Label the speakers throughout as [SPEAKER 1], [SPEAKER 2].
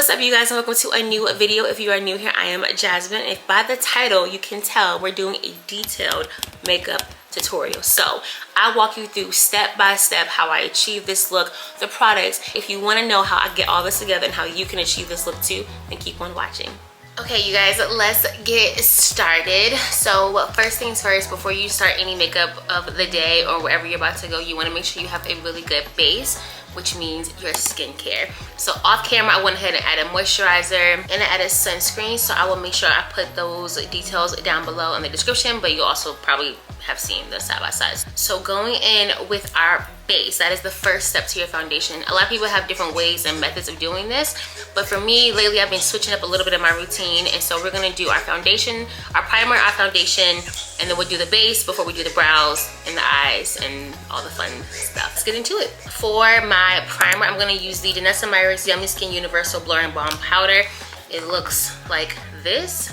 [SPEAKER 1] What's up, you guys, and welcome to a new video. If you are new here, I am Jasmine. If by the title you can tell, we're doing a detailed makeup tutorial. So I walk you through step by step how I achieve this look, the products. If you want to know how I get all this together and how you can achieve this look too, then keep on watching. Okay, you guys, let's get started. So first things first, before you start any makeup of the day or wherever you're about to go, you want to make sure you have a really good base, which means your skincare. So off camera, I went ahead and added moisturizer and I added sunscreen. So I will make sure I put those details down below in the description, but you also probably have seen the side by sides. So going in with our base, that is the first step to your foundation. A lot of people have different ways and methods of doing this, but for me lately I've been switching up a little bit of my routine. And so we're gonna do our foundation, our primer, our foundation, and then we'll do the base before we do the brows and the eyes and all the fun stuff. Let's get into it. For my primer, I'm gonna use the Danessa Myricks Yummy Skin Universal Blurring Balm Powder. It looks like this.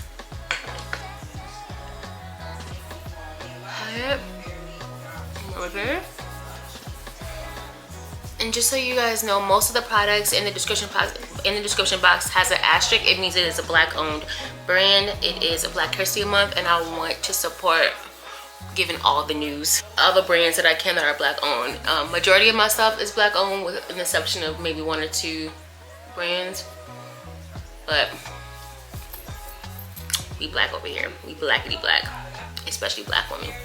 [SPEAKER 1] And just so you guys know, most of the products in the description box has an asterisk. It means it is a black owned brand. It is a Black History Month, and I want to support giving all the news of the brands that I can that are black owned. Majority of my stuff is black owned with an exception of maybe one or two brands, but we black over here. We blackity black, especially black women.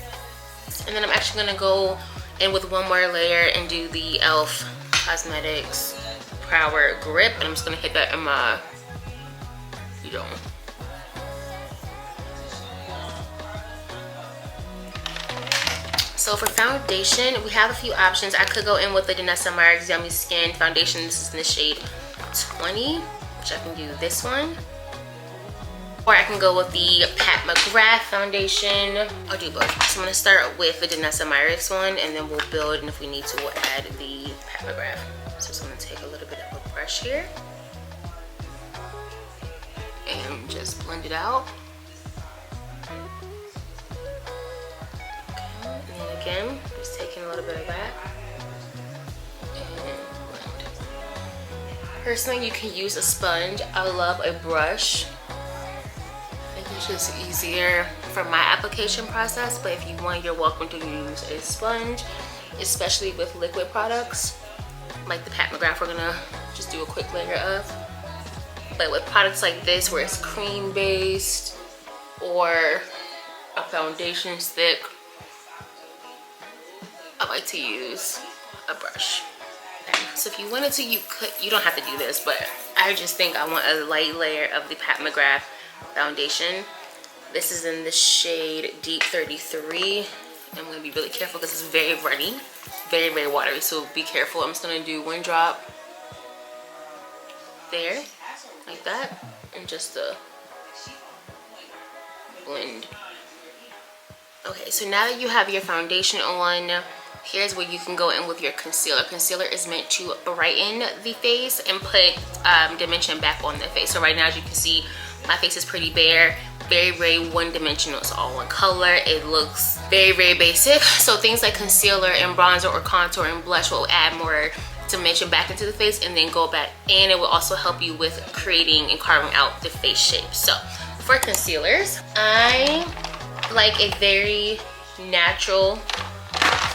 [SPEAKER 1] And then I'm actually gonna go in with one more layer and do the e.l.f. Cosmetics Power Grip, and I'm just gonna hit that in my dome. So for foundation, we have a few options. I could go in with the Danessa Myricks Yummy Skin Foundation. This is in the shade 20, which I can do this one. Or I can go with the Pat McGrath foundation. I'll do both. So I'm gonna start with the Danessa Myricks one, and then we'll build, and if we need to, we'll add the Pat McGrath. So I'm gonna take a little bit of a brush here and just blend it out. Okay, and then again, just taking a little bit of that and blend. Personally, you can use a sponge. I love a brush. It's just easier for my application process, but if you want, you're welcome to use a sponge, especially with liquid products like the Pat McGrath we're gonna just do a quick layer of. But with products like this where it's cream based or a foundation stick, I like to use a brush. So if you wanted to, you could. You don't have to do this, but I just think I want a light layer of the Pat McGrath foundation. This is in the shade Deep 33. I'm going to be really careful because it's very runny, very, very watery, so be careful. I'm just going to do one drop there, like that, and just a blend. Okay, so now that you have your foundation on, here's where you can go in with your concealer. Concealer is meant to brighten the face and put dimension back on the face. So right now, as you can see, my face is pretty bare, very, very one-dimensional. It's all one color. It looks very, very basic. So things like concealer and bronzer or contour and blush will add more dimension back into the face and then go back, and it will also help you with creating and carving out the face shape. So for concealers, I like a very natural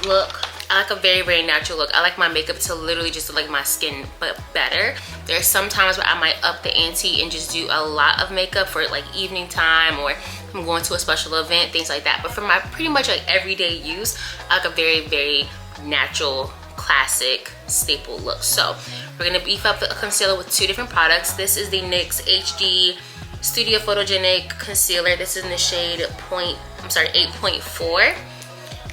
[SPEAKER 1] look. I like a very, very natural look. I like my makeup to literally just look like my skin, but better. There's some times where I might up the ante and just do a lot of makeup for like evening time, or I'm going to a special event, things like that. But for my pretty much like everyday use, I like a very, very natural, classic, staple look. So we're gonna beef up the concealer with two different products. This is the NYX HD Studio Photogenic Concealer. This is in the shade 8.4.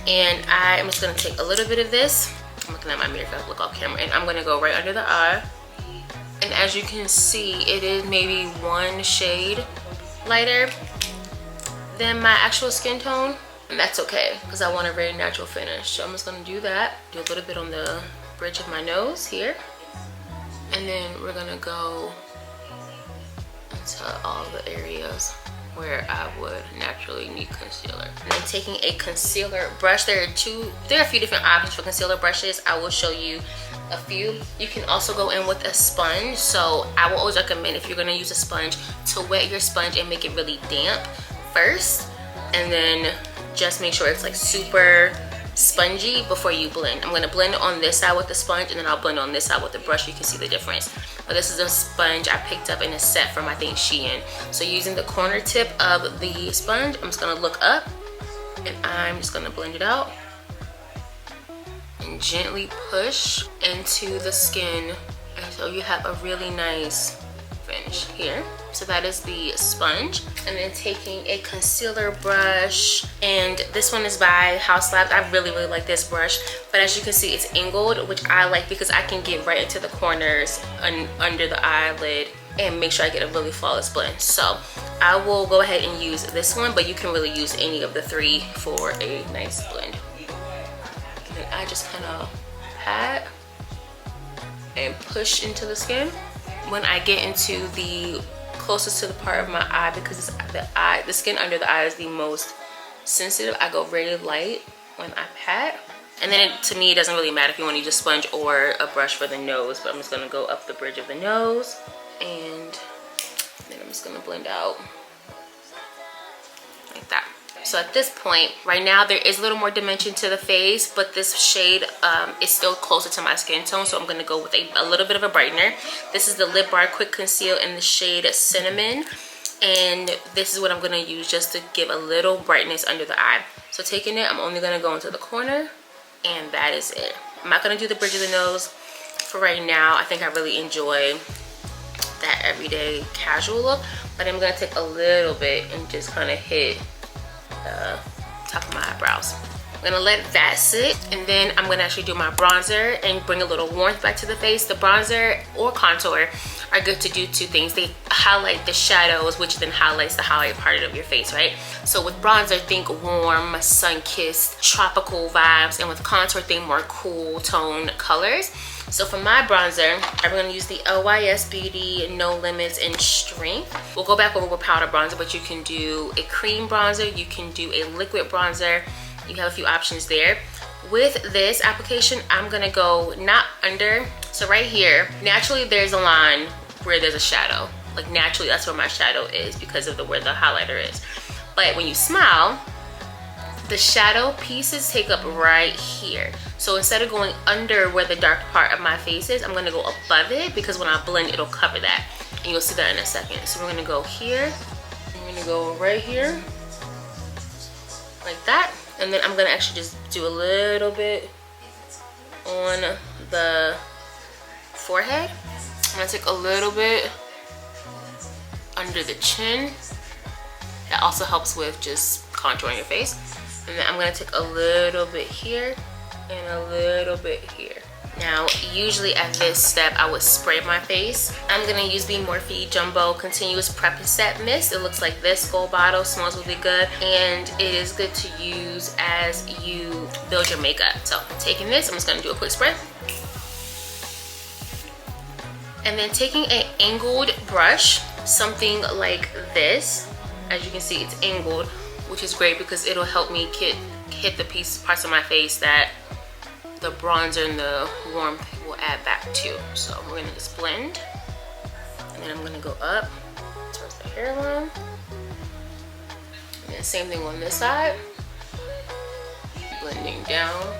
[SPEAKER 1] And I'm just gonna take a little bit of this. I'm looking at my mirror if I look off camera, and I'm gonna go right under the eye. And as you can see, it is maybe one shade lighter than my actual skin tone, and that's okay because I want a very natural finish. So I'm just gonna do that. Do a little bit on the bridge of my nose here, and then we're gonna go into all the areas where I would naturally need concealer. And then taking a concealer brush, there are a few different options for concealer brushes. I will show you a few. You can also go in with a sponge. So I will always recommend, if you're gonna use a sponge, to wet your sponge and make it really damp first, and then just make sure it's like super spongy before you blend. I'm gonna blend on this side with the sponge, and then I'll blend on this side with the brush. You can see the difference. But this is a sponge I picked up in a set from, I think, Shein. So using the corner tip of the sponge, I'm just gonna look up, and I'm just gonna blend it out and gently push into the skin, and so you have a really nice finish here. So that is the sponge. And then taking a concealer brush, and this one is by House Labs. I really like this brush, but as you can see, it's angled, which I like because I can get right into the corners under the eyelid and make sure I get a really flawless blend. So I will go ahead and use this one, but you can really use any of the three for a nice blend. And then I just kind of pat and push into the skin. When I get into the closest to the part of my eye, because the skin under the eye is the most sensitive, I go really light when I pat. And then to me, it doesn't really matter if you want to use a sponge or a brush for the nose, but I'm just going to go up the bridge of the nose, and then I'm just going to blend out like that. So at this point, right now, there is a little more dimension to the face, but this shade is still closer to my skin tone, so I'm going to go with a little bit of a brightener. This is the Lip Bar Quick Conceal in the shade Cinnamon, and this is what I'm going to use just to give a little brightness under the eye. So taking it, I'm only going to go into the corner, and that is it. I'm not going to do the bridge of the nose for right now. I think I really enjoy that everyday casual look, but I'm going to take a little bit and just kind of hit the top of my eyebrows. I'm gonna let that sit, and then I'm gonna actually do my bronzer and bring a little warmth back to the face. The bronzer or contour are good to do two things. They highlight the shadows, which then highlights the highlight part of your face, right? So with bronzer, think warm, sun-kissed, tropical vibes, and with contour, think more cool tone colors. So for my bronzer, I'm gonna use the LYS Beauty No Limits in Strength. We'll go back over with powder bronzer, but you can do a cream bronzer, you can do a liquid bronzer. You have a few options there. With this application, I'm gonna go not under, so right here, naturally there's a line where there's a shadow. Like naturally, that's where my shadow is because of where the highlighter is. But when you smile, the shadow pieces take up right here. So instead of going under where the dark part of my face is, I'm gonna go above it, because when I blend, it'll cover that. And you'll see that in a second. So we're gonna go here, I'm gonna go right here, like that. And then I'm gonna actually just do a little bit on the forehead. I'm gonna take a little bit under the chin. That also helps with just contouring your face. And then I'm gonna take a little bit here and a little bit here. Now, usually at this step, I would spray my face. I'm gonna use the Morphe Jumbo Continuous Prep and Set Mist. It looks like this, gold bottle, smells really good, and it is good to use as you build your makeup. So taking this, I'm just gonna do a quick spray. And then taking an angled brush, something like this. As you can see, it's angled, which is great because it'll help me hit the parts of my face that the bronzer and the warmth will add back to. So we're gonna just blend, and then I'm gonna go up towards the hairline, and then same thing on this side, blending down.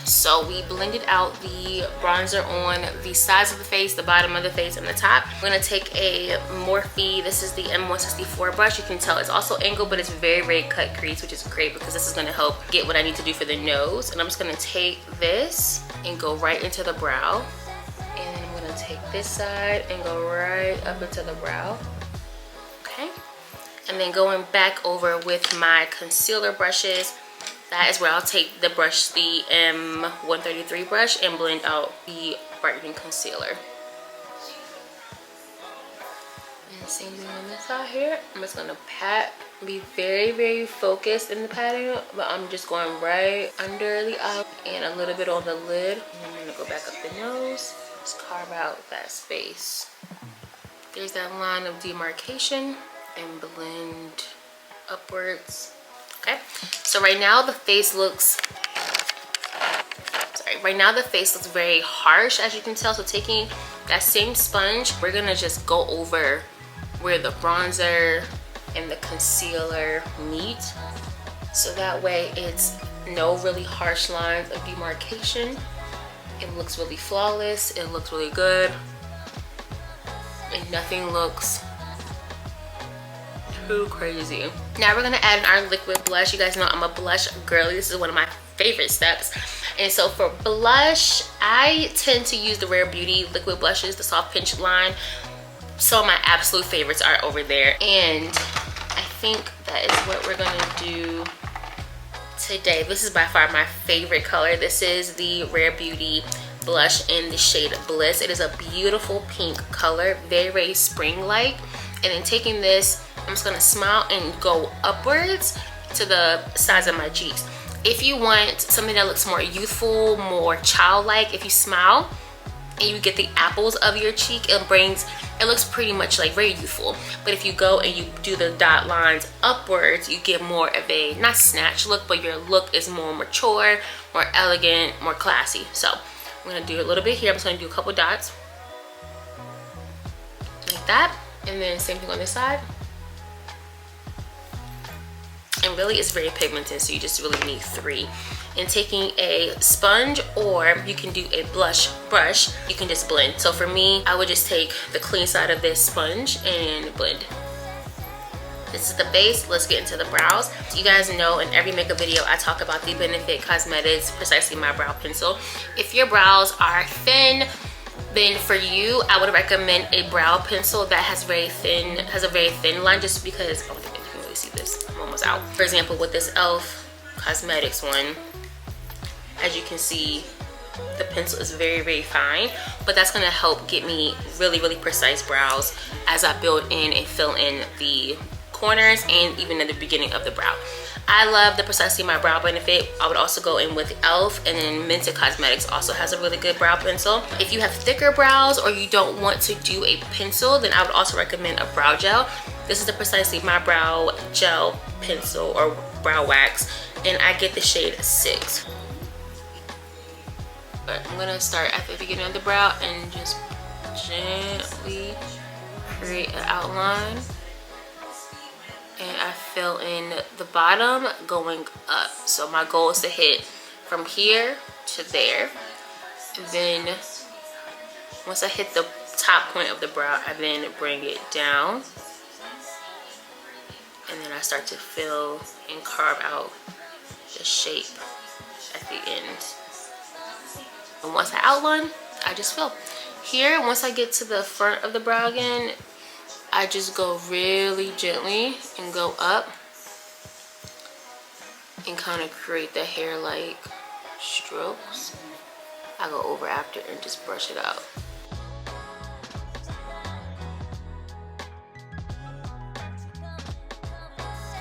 [SPEAKER 1] So we blended out the bronzer on the sides of the face, the bottom of the face, and the top. We're gonna take a Morphe, this is the M164 brush. You can tell it's also angled, but it's very cut crease, which is great because this is gonna help get what I need to do for the nose. And I'm just gonna take this and go right into the brow. And then I'm gonna take this side and go right up into the brow. Okay. And then going back over with my concealer brushes, that is where I'll take the brush, the M133 brush, and blend out the brightening concealer. And same thing on this side here. I'm just gonna pat, be very focused in the patting, but I'm just going right under the eye and a little bit on the lid. And I'm gonna go back up the nose, just carve out that space. there's that line of demarcation, and blend upwards. Okay, so right now the face looks very harsh, as you can tell. So taking that same sponge, we're gonna just go over where the bronzer and the concealer meet, so that way it's no really harsh lines of demarcation. It looks really flawless, it looks really good, and nothing looks too crazy. Now we're gonna add in our liquid blush. You guys know I'm a blush girly. This is one of my favorite steps. And so for blush, I tend to use the Rare Beauty liquid blushes, the soft pinch line. So my absolute favorites are over there, and I think that is what we're gonna do today. This is by far my favorite color. This is the Rare Beauty blush in the shade Bliss. It is a beautiful pink color, very, very spring-like. And then taking this, I'm just gonna smile and go upwards to the sides of my cheeks. If you want something that looks more youthful, more childlike, if you smile and you get the apples of your cheek, it looks pretty much like very youthful. But if you go and you do the dot lines upwards, you get more of a, not snatch look, but your look is more mature, more elegant, more classy. So I'm gonna do a little bit here. I'm just gonna do a couple dots like that, and then same thing on this side. And really it's very pigmented, so you just really need 3. And taking a sponge, or you can do a blush brush, you can just blend. So for me, I would just take the clean side of this sponge and blend. This is the base. Let's get into the brows. You guys know in every makeup video I talk about the Benefit Cosmetics Precisely My Brow Pencil. If your brows are thin, then for you I would recommend a brow pencil that has a very thin line, just because, oh, you can really see this, I'm almost out. For example, with this e.l.f. Cosmetics one, as you can see, the pencil is very, very fine, but that's gonna help get me really, really precise brows as I build in and fill in the corners and even in the beginning of the brow. I love the Precisely My Brow Benefit. I would also go in with e.l.f. and then Mented Cosmetics also has a really good brow pencil. If you have thicker brows or you don't want to do a pencil, then I would also recommend a brow gel. This is the Precisely My Brow Gel Pencil or Brow Wax, and I get the shade 6. But I'm gonna start at the beginning of the brow and just gently create an outline. And I fill in the bottom going up. So my goal is to hit from here to there. And then once I hit the top point of the brow, I then bring it down. And then I start to fill and carve out the shape at the end. And once I outline, I just fill. Here, once I get to the front of the brow again, I just go really gently and go up and kind of create the hair-like strokes. I go over after and just brush it out.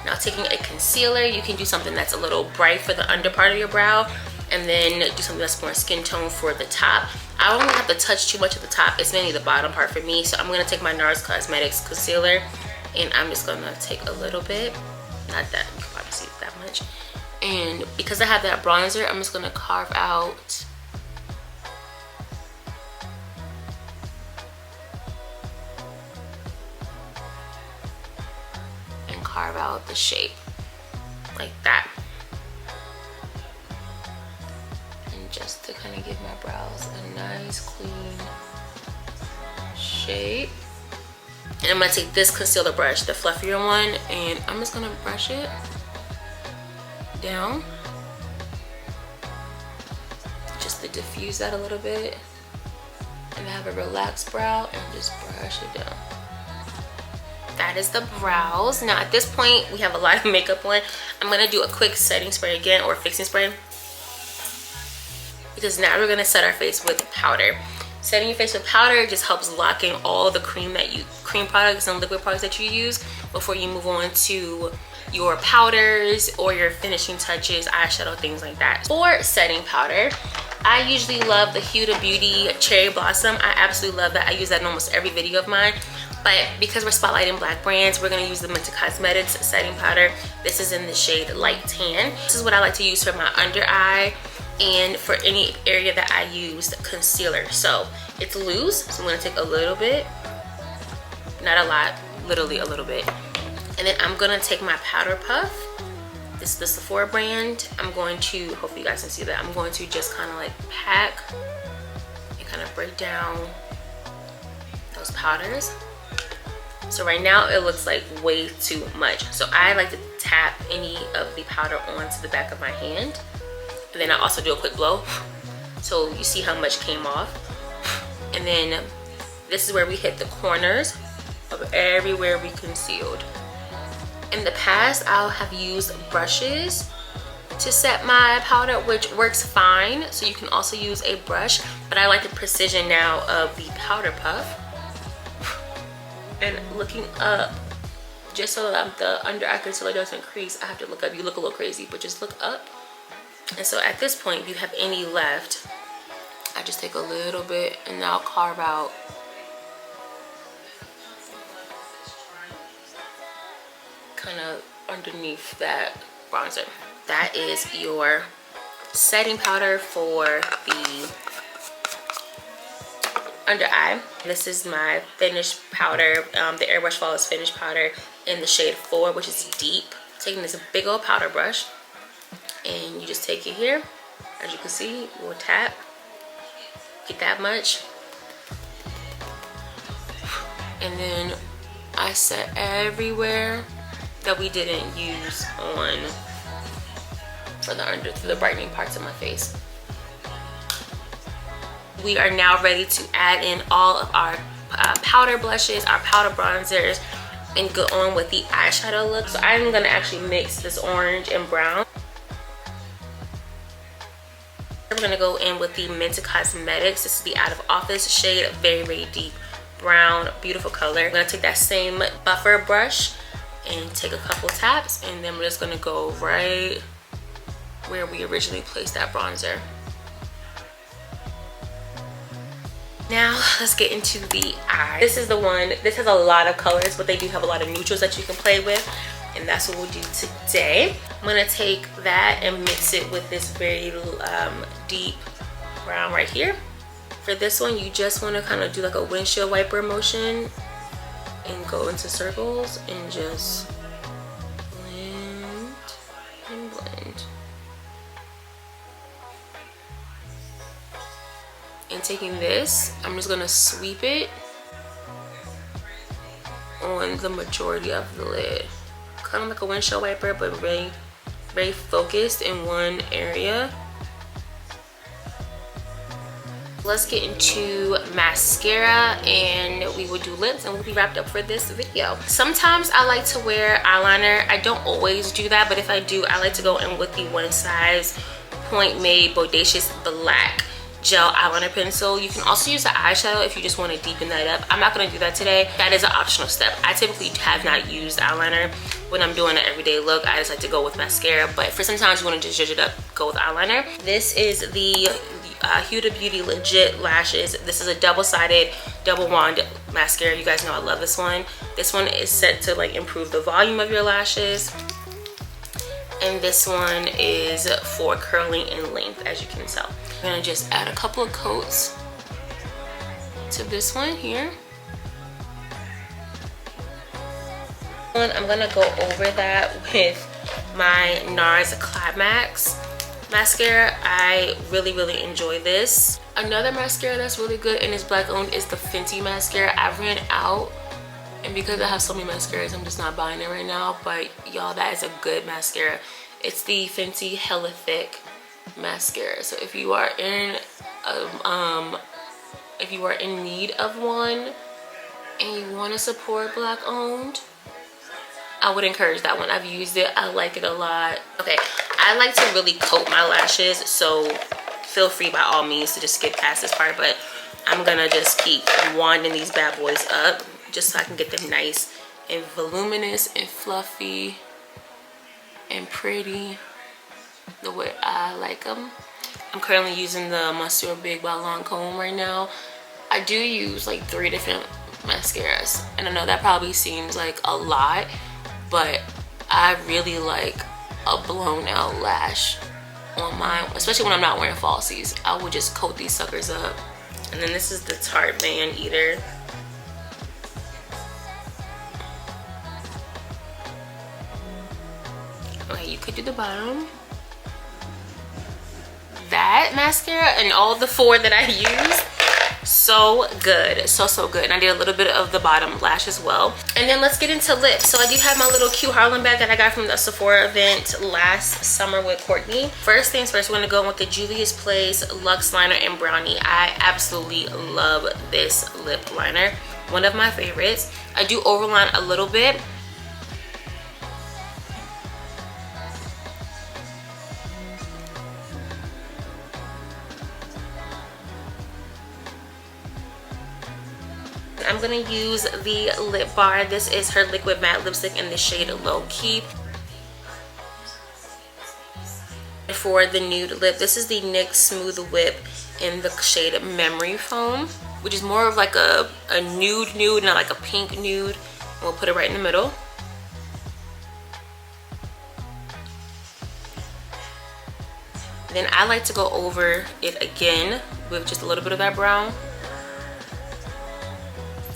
[SPEAKER 1] Now taking a concealer, you can do something that's a little bright for the under part of your brow, and then do something that's more skin tone for the top. I don't have to touch too much at the top. It's mainly the bottom part for me. So I'm gonna take my NARS Cosmetics concealer, and I'm just gonna take a little bit, not that, you can probably see that much. And because I have that bronzer, I'm just gonna carve out and carve out the shape like that. Just to kind of give my brows a nice clean shape. And I'm gonna take this concealer brush, the fluffier one, and I'm just gonna brush it down just to diffuse that a little bit and have a relaxed brow, and just brush it down. That is the brows. Now at this point we have a lot of makeup on. I'm gonna do a quick setting spray again, or fixing spray, because now we're gonna set our face with powder. Setting your face with powder just helps lock in all the cream products and liquid products that you use before you move on to your powders or your finishing touches, eyeshadow, things like that. For setting powder, I usually love the Huda Beauty Cherry Blossom. I absolutely love that. I use that in almost every video of mine. But because we're spotlighting black brands, we're gonna use the Mental Cosmetics setting powder. This is in the shade Light Tan. This is what I like to use for my under eye and for any area that I use concealer. So it's loose, so I'm gonna take a little bit, not a lot, literally a little bit. And then I'm gonna take my powder puff. This is the Sephora brand. I'm going to, hopefully you guys can see that, I'm going to just kind of like pack and kind of break down those powders. So right now it looks like way too much. So I like to tap any of the powder onto the back of my hand. And then I also do a quick blow. So you see how much came off. And then this is where we hit the corners of everywhere we concealed. In the past, I'll have used brushes to set my powder, which works fine. So you can also use a brush, but I like the precision now of the powder puff. And looking up, just so that the under eye concealer doesn't crease, I have to look up. You look a little crazy, but just look up. And so at this point, if you have any left, I just take a little bit and I'll carve out kind of underneath that bronzer. That is your setting powder for the under eye. This is my finish powder, the Airbrush Flawless Finish powder in the shade 4, which is deep. Taking this big old powder brush, and you just take it here. As you can see, we'll tap, get that much. And then I set everywhere that we didn't use on for the brightening parts of my face. We are now ready to add in all of our powder blushes, our powder bronzers, and go on with the eyeshadow look. So I'm gonna actually mix this orange and brown. We're gonna go in with the Mental Cosmetics. This is the Out of Office shade, very, very deep brown, beautiful color. I'm gonna take that same buffer brush and take a couple taps, and then we're just gonna go right where we originally placed that bronzer. Now let's get into the eye. This is the one, this has a lot of colors, but they do have a lot of neutrals that you can play with, and that's what we'll do today. I'm gonna take that and mix it with this very deep brown right here. For this one, you just wanna kind of do like a windshield wiper motion and go into circles and just blend and blend. And taking this, I'm just gonna sweep it on the majority of the lid. Kind of like a windshield wiper, but very, very focused in one area. Let's get into mascara, and we will do lips, and we'll be wrapped up for this video. Sometimes I like to wear eyeliner. I don't always do that, but if I do, I like to go in with the One Size Point Made Bodacious Black gel eyeliner pencil. You can also use the eyeshadow if you just want to deepen that up. I'm not going to do that today. That is an optional step. I typically have not used eyeliner when I'm doing an everyday look. I just like to go with mascara, but for sometimes you want to just zhuzh it up, go with eyeliner. This is the Huda Beauty Legit Lashes. This is a double-sided, double wand mascara. You guys know I love this one. This one is set to like improve the volume of your lashes, and this one is for curling in length, as you can tell. I'm gonna just add a couple of coats to this one here. I'm gonna go over that with my NARS Climax mascara. I really, really enjoy this. Another mascara that's really good and is black owned is the Fenty mascara. I ran out, and because I have so many mascaras, I'm just not buying it right now, but y'all, that is a good mascara. It's the Fenty Hella Thick mascara. So if you are in need of one and you want to support black owned, I would encourage that one. I've used it, I like it a lot. Okay, I like to really coat my lashes, so feel free by all means to just skip past this part, but I'm gonna just keep wanding these bad boys up just so I can get them nice and voluminous and fluffy and pretty the way I like them. I'm currently using the Monsieur Big by Lancome right now. I do use like 3 different mascaras. And I know that probably seems like a lot, but I really like a blown out lash on mine, especially when I'm not wearing falsies. I will just coat these suckers up. And then this is the Tarte Man Eater. Okay, you could do the bottom. That mascara and all the 4 that I used, so good, so good. And I did a little bit of the bottom lash as well. And then let's get into lips. So I do have my little cute Harlem bag that I got from the Sephora event last summer with Courtney. First things first, we're gonna go in with the Juvia's Place Luxe Liner in Brownie. I absolutely love this lip liner, one of my favorites. I do overline a little bit. I'm gonna use the lip bar. This is her liquid matte lipstick in the shade Low Key. For the nude lip, this is the NYX Smooth Whip in the shade Memory Foam, which is more of like a nude, not like a pink nude. We'll put it right in the middle. Then I like to go over it again with just a little bit of that brown.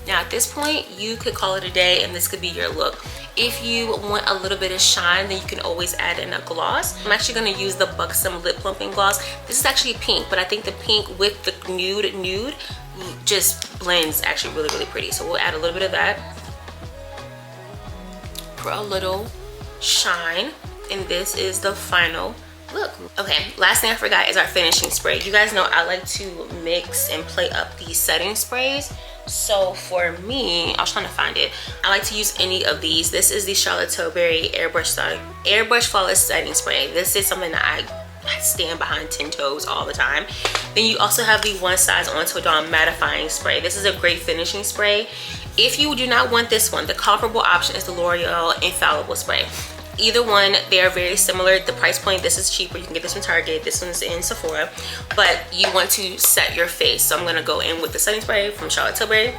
[SPEAKER 1] Now at this point, you could call it a day and this could be your look. If you want a little bit of shine, then you can always add in a gloss. I'm actually going to use the Buxom Lip Plumping Gloss. This is actually pink, but I think the pink with the nude just blends actually really pretty. So we'll add a little bit of that for a little shine. And this is the final look. Okay, last thing I forgot is our finishing spray. You guys know I like to mix and play up these setting sprays. So for me, I was trying to find it. I like to use any of these. This is the Charlotte Tilbury Airbrush Flawless Setting Spray. This is something that I stand behind 10 toes all the time. Then you also have the One Size Onto a Dawn Mattifying Spray. This is a great finishing spray. If you do not want this one, the comparable option is the L'Oreal Infallible Spray. Either one, they are very similar. The price point, this is cheaper. You can get this from Target, this one's in Sephora, but you want to set your face. So I'm gonna go in with the setting spray from Charlotte Tilbury.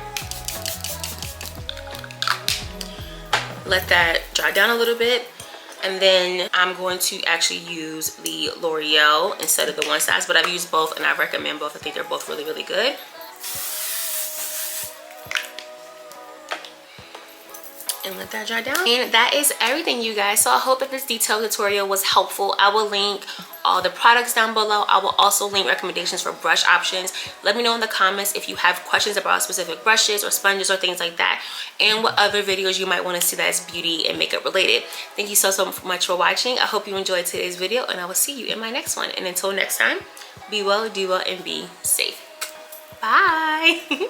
[SPEAKER 1] Let that dry down a little bit. And then I'm going to actually use the L'Oreal instead of the One Size, but I've used both and I recommend both. I think they're both really good. And let that dry down. And that is everything, you guys. So I hope that this detailed tutorial was helpful. I will link all the products down below. I will also link recommendations for brush options. Let me know in the comments if you have questions about specific brushes or sponges or things like that, and what other videos you might want to see that is beauty and makeup related. Thank you so much for watching. I hope you enjoyed today's video, and I will see you in my next one. And until next time, be well, do well, and be safe. Bye.